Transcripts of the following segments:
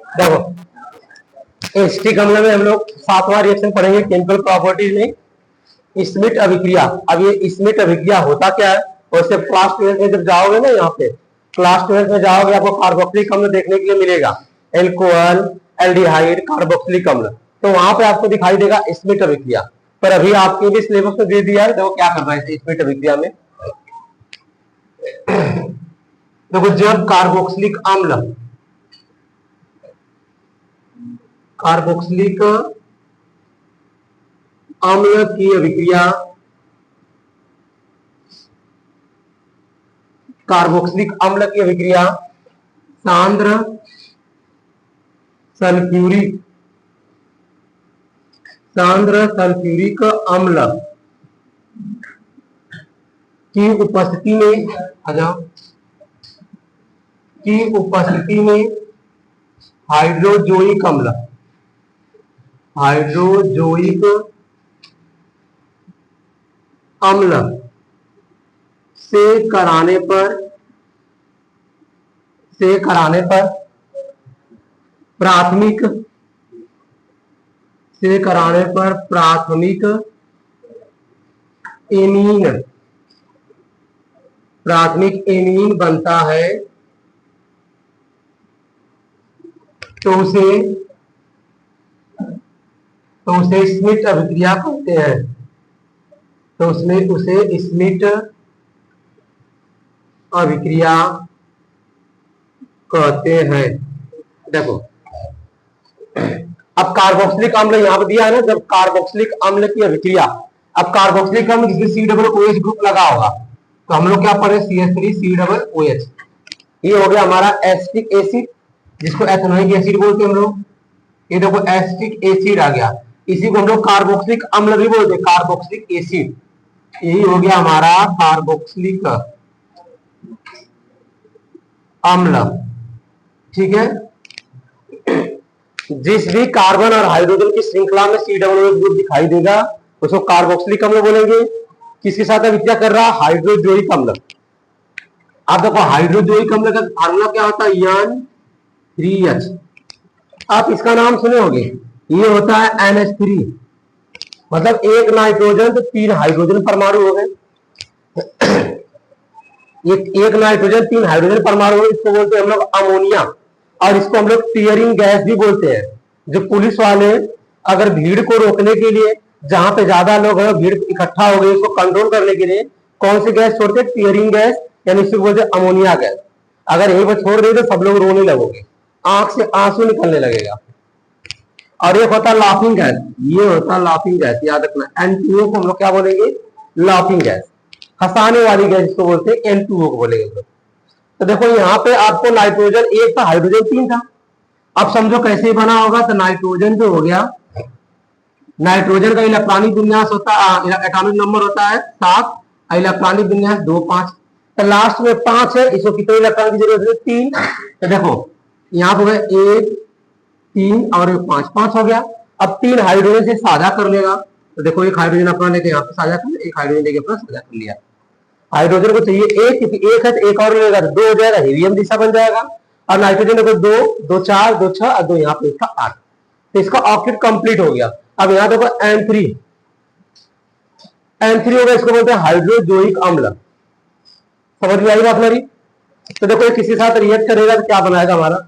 देखो एसिटिक अम्ल में हम लोग 7वां रिएक्शन पढ़ेंगे केमिकल प्रॉपर्टीज में स्मिट अभिक्रिया। अब ये स्मिट अभिक्रिया होता क्या है, वैसे क्लास 12 में जब जाओगे ना, यहाँ पे क्लास 12 में जाओगे आपको कार्बोक्सिलिक अम्ल देखने के लिए मिलेगा, एल्कोहल, एल्डिहाइड, कार्बोक्सिलिक अम्ल, तो वहां पे आपको दिखाई देगा स्मिट अभिक्रिया। पर अभी आपके भी सिलेबस में दे दिया है, देखो क्या करना है स्मिट अभिक्रिया में। देखो जब कार्बोक्सिलिक अम्ल की अभिक्रिया, कार्बोक्सिलिक अम्ल की अभिक्रिया सांद्र सल्फ्यूरिक अम्ल की उपस्थिति में हाइड्रोजोइक अम्ल से कराने पर प्राथमिक एमीन बनता है, तो उसे स्मिट अभिक्रिया कहते हैं। तो उसमें उसे स्मिट अभिक्रिया कहते हैं। देखो अब कार्बोक्सिलिक अम्ल यहाँ पर दिया है ना, जब कार्बोक्सिलिक अम्ल की अभिक्रिया, अब कार्बोक्सिलिक अम्ल जिसमें COOH ग्रुप लगा होगा, तो हम लोग क्या पढ़े CH3COOH, ये हो गया हमारा एसिटिक एसिड, जिसको एथेनोइक एसिड बोलते हैं हम लोग। ये देखो एसिटिक एसिड आ गया, इसी को हम लोग कार्बोक्सिलिक अम्ल भी बोलते हैं, कार्बोक्सिलिक एसिड। यही हो गया हमारा कार्बोक्सिलिक अम्ल। ठीक है, जिस भी कार्बन और हाइड्रोजन की श्रृंखला में COOH ग्रुप दिखाई देगा उसको कार्बोक्सिलिक अम्ल बोलेंगे। किसके साथ अभिक्रिया कर रहा है, हाइड्रोजोइक अम्ल। आप देखो हाइड्रोजोइक अम्ल का फार्मूला क्या होता है, NH3। आप इसका नाम सुने होंगे, ये होता है NH3, मतलब एक नाइट्रोजन तो 3 हाइड्रोजन परमाणु हो गए। एक नाइट्रोजन 3 हाइड्रोजन परमाणु, इसको बोलते हैं हम लोग अमोनिया, और इसको हम लोग टीयरिंग गैस भी बोलते हैं। जो पुलिस वाले अगर भीड़ को रोकने के लिए, जहां पे ज्यादा लोग हैं, भीड़ इकट्ठा हो गई, उसको कंट्रोल करने के लिए कौन सी गैस छोड़ते हैं, टीयरिंग गैस, यानी इसको बोलते हैं अमोनिया गैस। अगर यही पर छोड़ दे तो सब लोग रोने लगोगे, आंख से आंसू निकलने लगेगा। और ये होता है लाफिंग गैस, ये होता है लाफिंग गैस, याद रखना। N2O को हम लोग क्या बोलेंगे, लाफिंग गैस, हंसाने वाली गैस को बोलते हैं, N2O को बोलेंगे। तो देखो यहाँ पे आपको नाइट्रोजन एक था, हाइड्रोजन 3 था। अब समझो कैसे बना होगा, तो नाइट्रोजन जो हो गया, नाइट्रोजन का इलेक्ट्रॉनिक विन्यास होता है, एटॉमिक नंबर होता है 7, इलेक्ट्रॉनिक विन्यास 2 5, तो लास्ट में 5 है, इसको कितने इलेक्ट्रॉन की जरूरत है, 3। तो देखो यहाँ पे 1 3 और 5 5 हो गया। अब 3 हाइड्रोजन से साझा कर लेगा, तो देखो एक हाइड्रोजन अपना लेके यहाँ पे साझा कर लिया, एक हाइड्रोजन लेके अपना साझा कर लिया। हाइड्रोजन को चाहिए एक, क्योंकि एक है तो एक और लेगा, 2 हो जाएगा, हीलियम दिशा बन जाएगा। और नाइट्रोजन को 2 2 4 2 6 और 2 यहाँ पे इसका 8, तो इसका ऑक्टेट कंप्लीट हो गया। अब यहाँ देखो N3 होगा, इसको बोलते हैं हाइड्रोजोइक अम्ल। समझ में आई बात मेरी? तो देखो ये किसी साथ रिएक्ट करेगा तो क्या बनाएगा हमारा,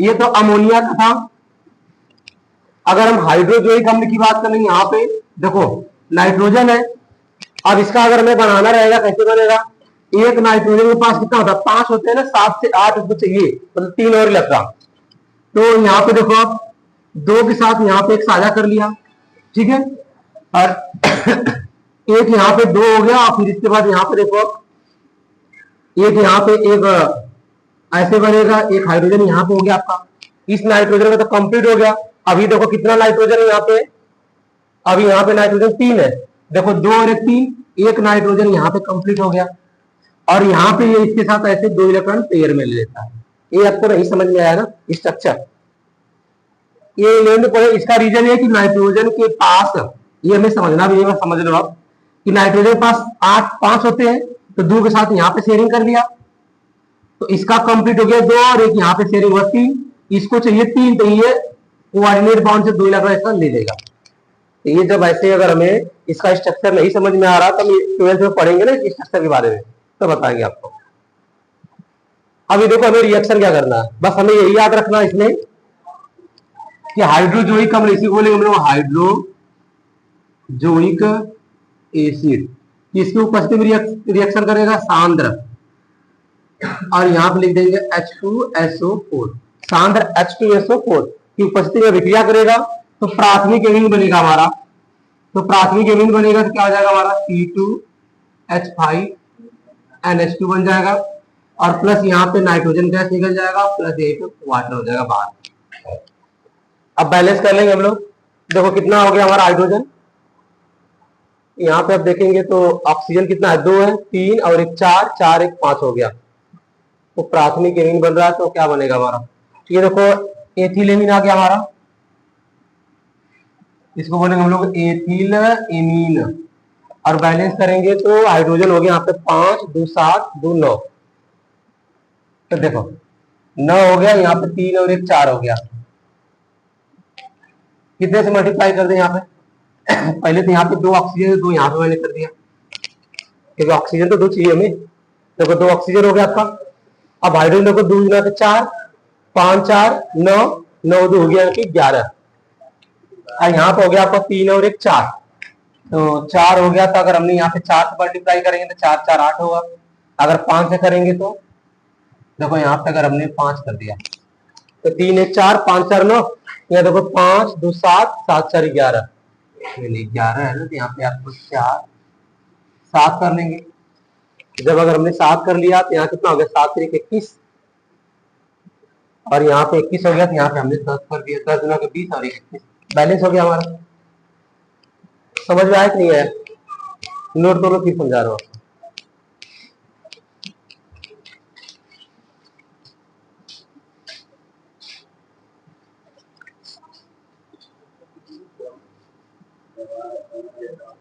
ये तो अमोनिया का था। अगर हम हाइड्रोजोइक अम्ल की बात करेंगे, यहाँ पे देखो नाइट्रोजन है, अब इसका अगर हमें बनाना रहेगा, कैसे बनेगा, एक नाइट्रोजन के पास कितना होता है, 5 होते हैं ना, 7 से 8 उसको चाहिए, मतलब 3 और इलेक्ट्रॉन। तो यहाँ पे देखो आप 2 के साथ यहाँ पे एक साझा कर लिया, ठीक है, और एक यहाँ पे 2 हो गया, और फिर इसके बाद यहाँ पे देखो एक यहाँ पे एक ऐसे बनेगा, एक हाइड्रोजन यहाँ पे हो गया आपका, इस नाइट्रोजन में तो कंप्लीट हो गया। अभी देखो कितना नाइट्रोजन है यहाँ पे, अभी यहाँ पे नाइट्रोजन 3 है, देखो 2 और 1 3, एक नाइट्रोजन यहाँ पे कंप्लीट हो गया, और यहाँ पे ये इसके साथ ऐसे 2 इलेक्ट्रॉन पेयर में ले लेता है। ये आपको नहीं समझ में आया ना स्ट्रक्चर, ये लेने पड़े। इसका रीजन है कि नाइट्रोजन के पास, ये हमें समझना भी है, समझ लो आप, कि नाइट्रोजन के पास 5 होते हैं, तो 2 के साथ यहाँ पे शेयरिंग कर लिया, तो इसका कंप्लीट हो गया 2 और एक यहाँ पे शेयरिंग हुआ 3, इसको चाहिए 3, तो ये कोऑर्डिनेट बाउंड से 2 लग रहा है, ले लेगा। तो ये जब ऐसे अगर हमें इसका स्ट्रक्चर नहीं समझ में आ रहा तो हम 12th में पढ़ेंगे ना स्ट्रक्चर के बारे में, तो बताएंगे आपको। अभी देखो हमें रिएक्शन क्या करना है, बस हमें यही याद रखना है इसमें कि हाइड्रोजोइक अम्ल, इसी को बोलेंगे हम लोग हाइड्रोजोइक एसिड, किसकी उपस्थिति में रिएक्शन करेगा, सांद्र, और यहां पे लिख देंगे H2SO4, सांद्र H2SO4 की उपस्थिति में विक्रिया करेगा तो प्राथमिक एमीन बनेगा हमारा। तो प्राथमिक एमीन बनेगा तो क्या हो जाएगा हमारा C2H5NH2 बन जाएगा, और प्लस यहाँ पे नाइट्रोजन गैस निकल जाएगा, प्लस यही पे वाटर हो जाएगा बाहर। अब बैलेंस कर लेंगे हम लोग, देखो कितना हो गया हमारा हाइड्रोजन, यहाँ पे आप देखेंगे तो ऑक्सीजन कितना है, 2 है, 3 और एक 4, 4 एक 5 हो गया, तो प्राथमिक एमीन बन रहा है, तो क्या बनेगा हमारा, ये देखो एथिल एमीन आ गया हमारा, इसको बोलेंगे हम लोग एथिल एमीन, और बैलेंस करेंगे तो हाइड्रोजन हो गया यहाँ पे 5, 2 7, 2 9, तो देखो 9 हो गया, यहाँ पे 3 और एक 4 हो गया, कितने से मल्टीप्लाई कर दें यहाँ पे पहले तो यहाँ पे 2 ऑक्सीजन, 2 यहाँ पे मैंने कर दिया, क्योंकि ऑक्सीजन तो 2 चाहिए हमें, देखो 2 ऑक्सीजन हो गया आपका। अब हाइड्रोजन देखो 2 गुना 4, 5 4 9, 9 2 हो गया 11, और यहाँ पे हो गया आपका 3 और एक 4, तो 4 हो गया, तो अगर हमने यहाँ पे 4 से मल्टीप्लाई करेंगे तो 4 4 8 होगा, अगर 5 से करेंगे तो देखो यहाँ पे अगर हमने 5 कर दिया तो 3 1 4, 5 4 9, यहाँ देखो 5 2 7, 7 4 11, 11 है ना, तो यहाँ पे आपको 4 7 कर लेंगे। जब अगर हमने 7 कर लिया तो यहाँ कितना हो गया, 7 3 21, और यहाँ पे 21 हो गया, तो यहाँ पे हमने 10 कर दिया, 10 गुना के 20 और 21, बैलेंस हो गया हमारा। समझ में आया कि नहीं है, नोट दोनों फिर समझा रहा हूँ।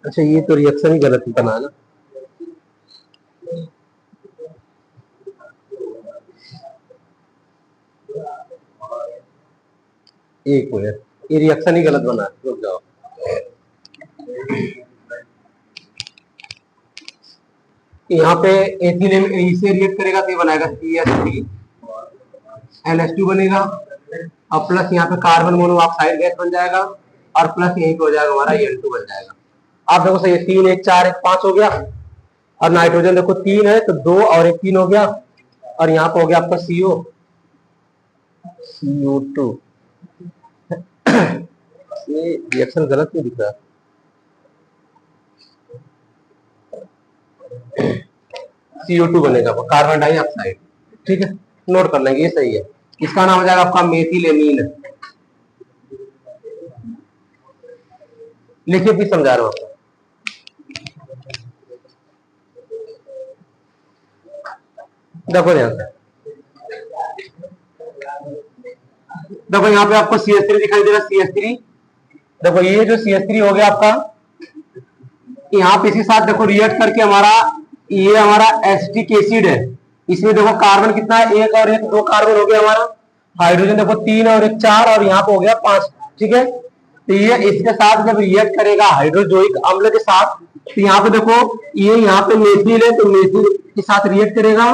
अच्छा ये तो रिएक्शन ही गलत बना है ना, एक मिनट, ये रिएक्शन ही गलत बना है, रुक जाओ। यहाँ पे एथिल इसे रिएक्ट करेगा तो ये बनाएगा CH3NH2 बनेगा, और प्लस यहाँ पे कार्बन मोनोऑक्साइड गैस बन जाएगा, और प्लस यहीं पे हो जाएगा हमारा N2 बन जाएगा। आप देखो सही है, 3 1 4 1 5 हो गया, और नाइट्रोजन देखो 3 है तो 2 और एक 3 हो गया, और यहाँ पे हो गया आपका CO2। ये रिएक्शन गलत नहीं दिख रहा, CO2 बनेगा कार्बन डाइऑक्साइड, ठीक है, नोट कर लेंगे, ये सही है। इसका नाम हो जाएगा आपका मेथिलेमीन, लिखिए फिर समझा रहा हूं आपको। देखो ध्यान से, देखो यहाँ पे आपको CH3 दिखाई दे रहा है, CH3, देखो ये जो CH3 हो गया आपका, यहाँ पे इसके साथ देखो रिएक्ट करके हमारा ये हमारा एसिटिक एसिड है, इसमें देखो कार्बन कितना है, 1 और 1 2 कार्बन हो गया हमारा, हाइड्रोजन देखो 3 और 1 4, और यहाँ पे हो गया 5, ठीक है। तो ये इसके साथ जब रिएक्ट करेगा हाइड्रोजोइक अम्ल के साथ, तो यहाँ पे देखो ये यहाँ पे मेथिल है, तो मेथिल के साथ रिएक्ट करेगा,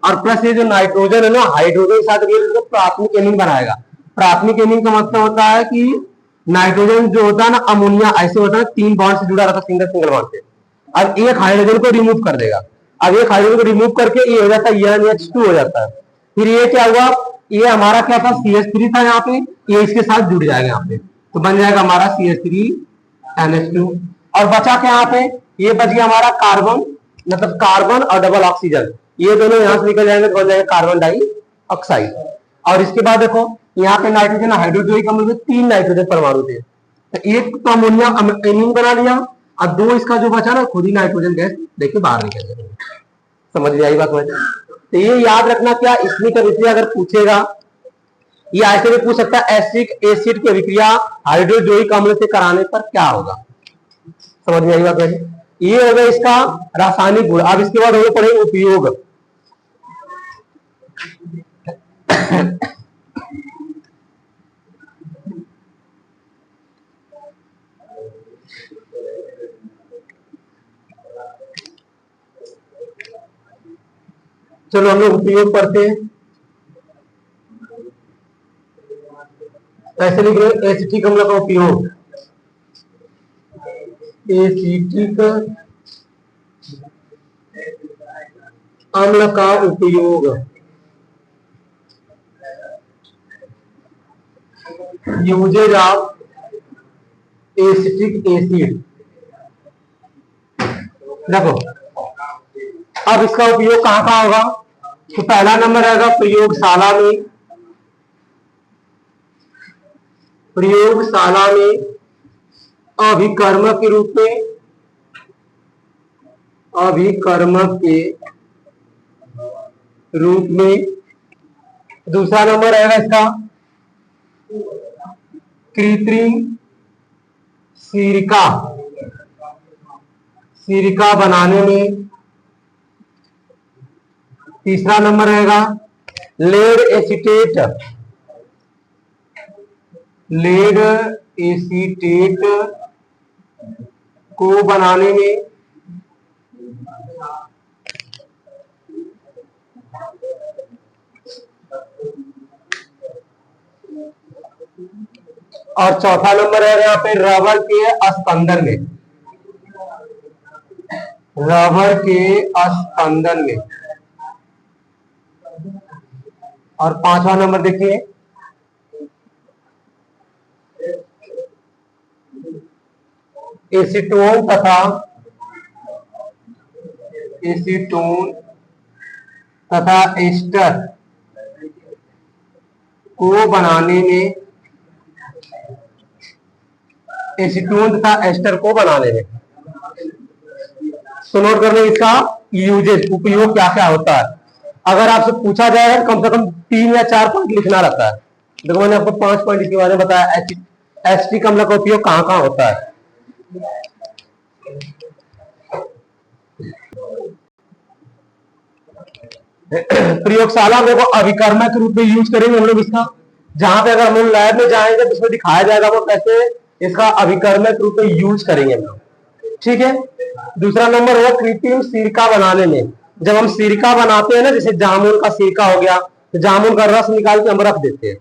और प्लस ये जो नाइट्रोजन है ना, हाइड्रोजन के साथ रिएक्ट करके प्राथमिक एमीन बनाएगा। प्राथमिक एमीन का मतलब होता है कि नाइट्रोजन जो होता है ना, अमोनिया ऐसे होता है 3 बॉन्ड से जुड़ा रहता है, सिंगल सिंगल बॉन्ड से, अब एक हाइड्रोजन को रिमूव कर देगा, अब एक हाइड्रोजन को रिमूव करके ये हो जाता है NH2 हो जाता है। फिर ये क्या हुआ, ये हमारा क्या था, CH3 था, यहाँ पे ये इसके साथ जुड़ जाएगा यहाँ पे, तो बन जाएगा हमारा CH3NH2, और बचा क्या यहाँ पे, ये बच गया हमारा कार्बन, मतलब कार्बन और डबल ऑक्सीजन, ये दोनों यहाँ से निकल जाएंगे तो बन जाएगा कार्बन डाइऑक्साइड। और इसके बाद देखो यहाँ पे नाइट्रोजन हाइड्रोजोइक अम्ल में 3 नाइट्रोजन परमाणु थे, तो एक तो अमोनिया एमीन बना लिया, और 2 इसका जो बचा ना खुद ही नाइट्रोजन गैस देखिए बाहर निकल गया। समझ में आई बात मुझे, तो ये याद रखना, क्या इसमें का विक्रिया अगर पूछेगा, ये ऐसे भी पूछ सकता है एसिटिक एसिड की विक्रिया हाइड्रोजोइक अम्ल से कराने पर क्या होगा। समझ में आई बात मुझे, ये हो गया इसका रासायनिक गुण। अब इसके बाद हो पड़ेगा उपयोग, चलो हम लोग उपयोग करते हैं, ऐसे लिख रहे एसिटिक अम्ल का उपयोग, एसिटिक अम्ल का उपयोग, यूजेज ऑफ एसिटिक एसिड। देखो अब इसका उपयोग कहां कहां होगा, तो पहला नंबर आएगा प्रयोगशाला में, प्रयोगशाला में अभिकर्मक के रूप में, अभिकर्मक के रूप में। दूसरा नंबर आएगा इसका कृत्रिम सिरका, सिरका बनाने में। तीसरा नंबर रहेगा लेड एसीटेट, लेड एसीटेट को बनाने में। और चौथा नंबर है यहाँ पे रबर के स्पंदन में, रबर के स्पंदन में। और पांचवा नंबर देखिए एसीटोन तथा, एसीटोन तथा एस्टर को बनाने में, एसीटोन तथा एस्टर को बनाने में। तो नोट कर लो इसका यूजेज, उपयोग क्या क्या होता है। अगर आपसे पूछा जाएगा कम से कम 3 या 4 पॉइंट लिखना रहता है। देखो मैंने आपको 5 पॉइंट इसके बारे में बताया, एसिटिक अम्ल का उपयोग कहां कहां होता है। प्रयोगशाला में वो अभिकर्मक के रूप में यूज करेंगे हम लोग इसका, जहां पे अगर हम लोग लैब में जाएंगे तो उसमें दिखाया जाएगा वो कैसे इसका अभिकर्मक के रूप में यूज करेंगे हम लोग, ठीक है। दूसरा नंबर होगा कृत्रिम सिरका बनाने में। जब हम सिरका बनाते हैं ना, जैसे जामुन का सिरका हो गया, तो जामुन का रस निकाल के हम रख देते हैं,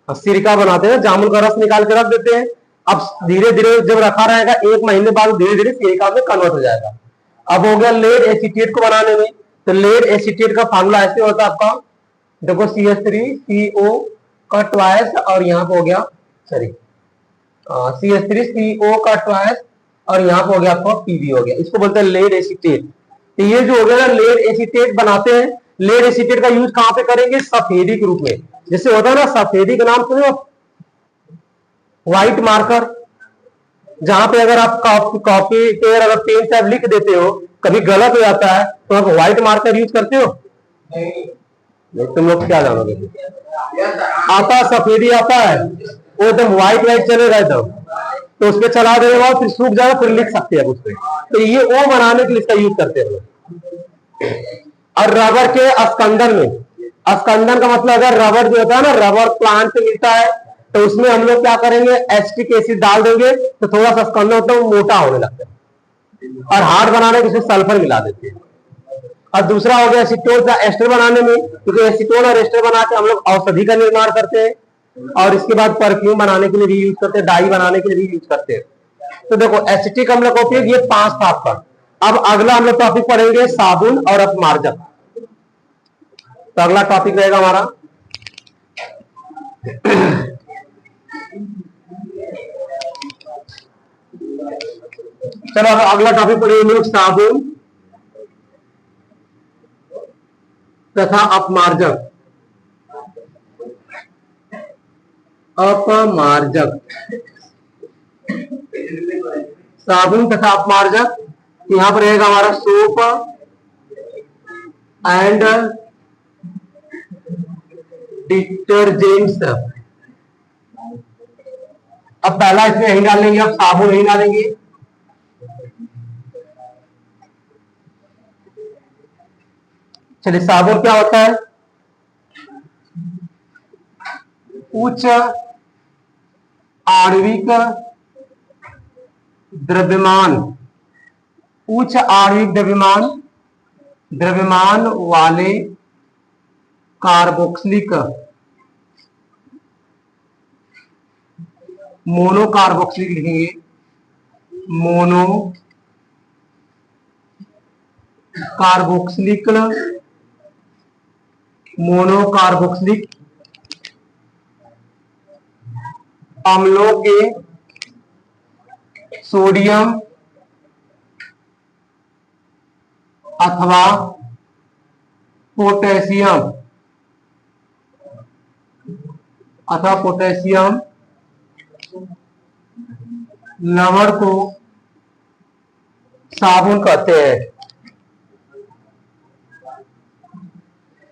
अब सिरका बनाते हैं जामुन का रस निकाल के रख देते हैं। अब धीरे धीरे जब रखा रहेगा 1 महीने बाद धीरे धीरे सिरका में कन्वर्ट हो जाएगा। अब हो गया लेड एसीटेट को बनाने में, तो लेड एसीटेट का फार्मूला ऐसे होता है आपका, देखो CH3CO का ट्वाइस और यहाँ पे हो गया सॉरी CH3CO का ट्वाइस और यहाँ पे हो गया आपका PB हो गया, इसको बोलते हैं लेड एसीटेट। तो ये जो हो गया ना लेड एसीटेट बनाते हैं, लेड एसीटेट का यूज कहां पे करेंगे, सफेदी के रूप में। जैसे होता है ना सफेदी का नाम सुनो, व्हाइट मार्कर, जहां पे अगर आप कॉपी पे अगर पेन से आप लिख देते हो कभी गलत हो जाता है तो आप व्हाइट मार्कर यूज करते हो नहीं, तुम लोग क्या जानोगे। आता सफेदी आता है वो एकदम व्हाइट व्हाइट चलेगा एकदम, तो उस पर चला देने बाद फिर सूख जाएगा फिर लिख सकते हैं उस पर। तो ये वो बनाने के लिए इसका यूज करते हैं। और रबर के स्कंदन में, स्कंदन का मतलब अगर रबर जो होता है ना रबर प्लांट से मिलता है तो उसमें हम लोग क्या करेंगे एसिटिक एसिड डाल देंगे तो थोड़ा सा स्कंदन होता है वो मोटा होने लगता है, और हार्ड बनाने के लिए सल्फर मिला देते हैं। और दूसरा हो गया एसीटोन का एस्टर बनाने में, क्योंकि एसीटोन और एस्टर बना के हम लोग औषधि का निर्माण करते हैं, और इसके बाद परफ्यूम बनाने के लिए भी यूज करते हैं, डाई बनाने के लिए भी यूज करते हैं। तो देखो एसिटिक अम्ल का उपयोग ये 5 था आपका। अब अगला हम लोग टॉपिक पढ़ेंगे साबुन और अपमार्जक। तो अगला टॉपिक रहेगा हमारा चलो अगला टॉपिक पढ़ेंगे हम लोग साबुन तथा अपमार्जक। अपमार्जक, साबुन तथा अपमार्जक, यहां पर रहेगा हमारा सोप एंड डिटर्जेंट्स। अब पहला इसमें नहीं डालेंगे, अब साबुन नहीं डालेंगे। चलिए साबुन क्या होता है, उच्च आणविक द्रव्यमान, उच्च आणविक द्रव्यमान वाले कार्बोक्सिलिक, मोनो कार्बोक्सिलिक लिखेंगे, मोनो कार्बोक्सिलिक, मोनो कार्बोक्सिलिक अम्लों के सोडियम अथवा पोटेशियम लवण को साबुन कहते हैं,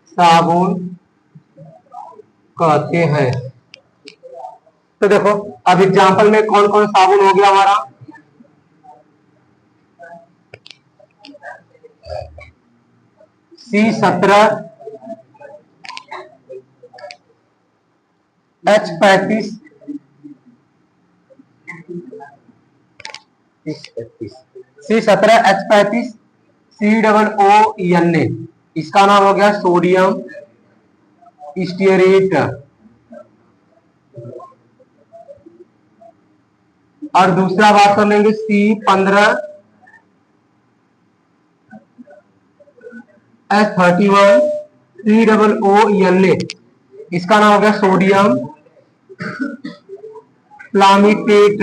साबुन कहते हैं। तो देखो अब एग्जांपल में कौन कौन साबुन हो गया हमारा, C17, H35, C17, H35, COO, इसका नाम हो गया सोडियम स्टीयरेट। और दूसरा बात कर लेंगे C15, H31, COO, इसका नाम हो गया सोडियम प्लामिटेट,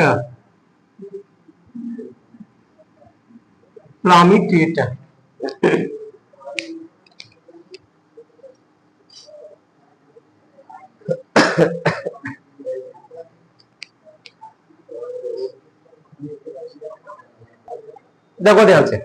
देखो ध्यान से,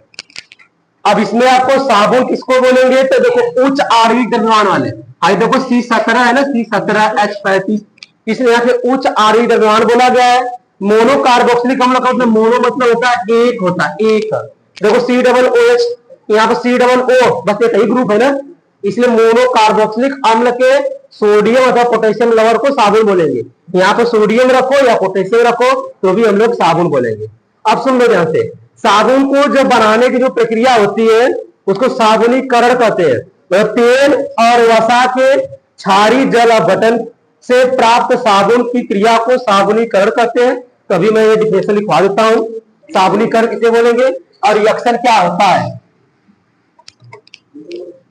अब इसमें आपको साबुन किसको बोलेंगे, तो देखो उच्च आणविक द्रव्यमान वाले, आई देखो C17 है ना, C17, H35, इसलिए यहाँ पे उच्च आणविक द्रव्यमान बोला गया है। मोनो कार्बोक्सिलिक अम्ल का मतलब मोनो मतलब होता है एक, होता है एक। देखो COOH, यहाँ पे COO, बस एक ही ग्रुप है ना, इसलिए मोनो कार्बोक्सिलिक अम्ल के सोडियम अथवा पोटेशियम लवण को साबुन बोलेंगे। यहाँ पे सोडियम रखो या पोटेशियम रखो तो भी हम लोग साबुन बोलेंगे। अब सुन लो ध्यान से, साबुन को जब बनाने की जो प्रक्रिया होती है उसको साबुनीकरण कहते हैं। तो तेल और वसा के क्षारीय जल अपघटन से प्राप्त साबुन की क्रिया को साबुनीकरण कहते हैं। कभी मैं ये डिफिनेशन लिखवा देता हूं, साबुनीकरण किसे बोलेंगे और रिएक्शन क्या होता है,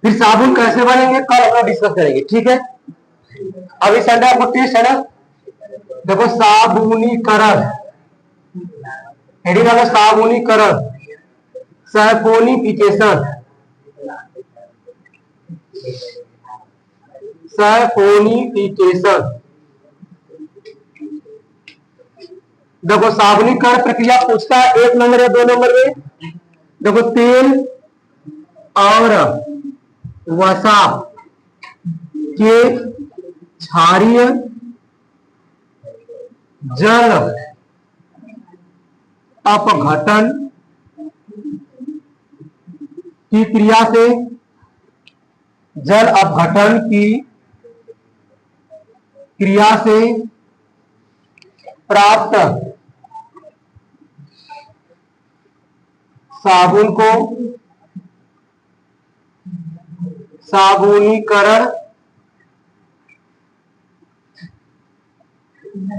फिर साबुन कैसे बनेंगे कल हम लोग डिस्कस करेंगे, ठीक है। अभी संडे आपको टेस्ट है ना, देखो साबुनीकरण, हेडिंग है साबुनीकरण, सैफोनिफिकेशन, देखो साबुनीकरण प्रक्रिया पूछता है 1 नंबर या 2 नंबर में। देखो तेल और वसा के क्षारीय जल अपघटन की क्रिया से, जल अपघटन की क्रिया से प्राप्त साबुन को साबुनीकरण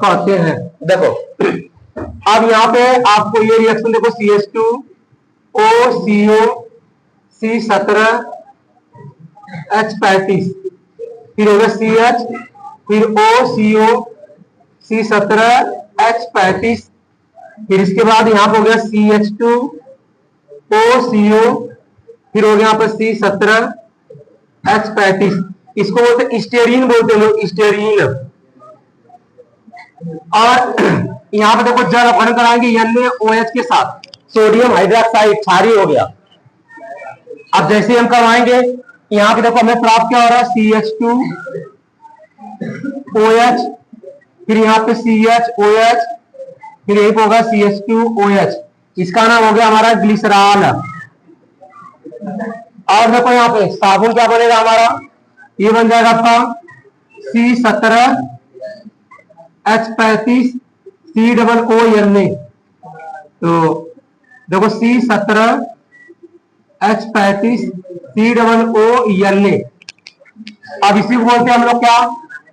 कहते हैं। देखो अब यहाँ पे आपको ये रिएक्शन देखो, CH2O C17 H35, फिर होगा CH, फिर OCO C17 H35, फिर इसके बाद यहाँ पे हो गया CH2OCO, फिर हो गया यहाँ पर C17 H35। इसको बोलते स्टेरीन बोलते हैं लोग, स्टेरीन। और यहाँ पे देखो जल अपघटन कराएंगे NaOH के साथ, सोडियम हाइड्रोक्साइड क्षारीय हो गया। अब जैसे हम करवाएंगे यहाँ पे देखो हमें प्राप्त क्या हो रहा है, CH2OH, फिर यहाँ पे CHOH, फिर एक होगा CH2OH, इसका नाम हो गया हमारा ग्लिसरॉल। और देखो यहाँ पे साबुन क्या बनेगा हमारा, ये बन जाएगा आपका C17 H35COO तो देखो C17H35COO। अब इसी को बोलते हैं हम लोग क्या,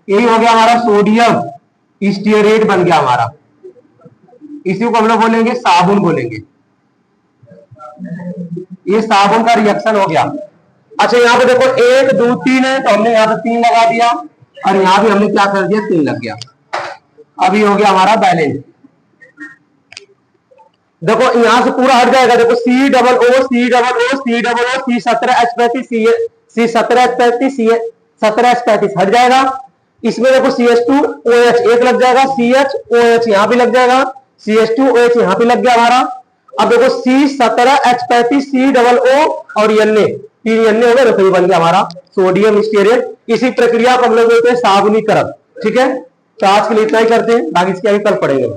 यही हो गया हमारा सोडियम स्टीयरेट बन गया हमारा, इसी को हम लोग बोलेंगे साबुन बोलेंगे। ये साबुन का रिएक्शन हो गया। अच्छा यहाँ पे देखो 1 2 3 है तो हमने यहाँ पे 3 लगा दिया और यहाँ भी हमने क्या कर दिया 3 लग गया। अभी हो गया हमारा बैलेंस। देखो यहां से पूरा हट जाएगा, देखो C C17H35 हट जाएगा। इसमें देखो CH2OH एक लग जाएगा, CHOH यहाँ भी लग जाएगा, CH2OH यहाँ भी लग गया हमारा। अब देखो C17H35COO और Na, 3 Na हो गए, तो ये बन गया हमारा सोडियम स्टीयरेट। इसी प्रक्रिया को हम लोग बोलते हैं साबुनीकरण। ठीक है, तो आज के लिए इतना ही करते हैं, बाकी इसके आगे कल पढ़ेंगे।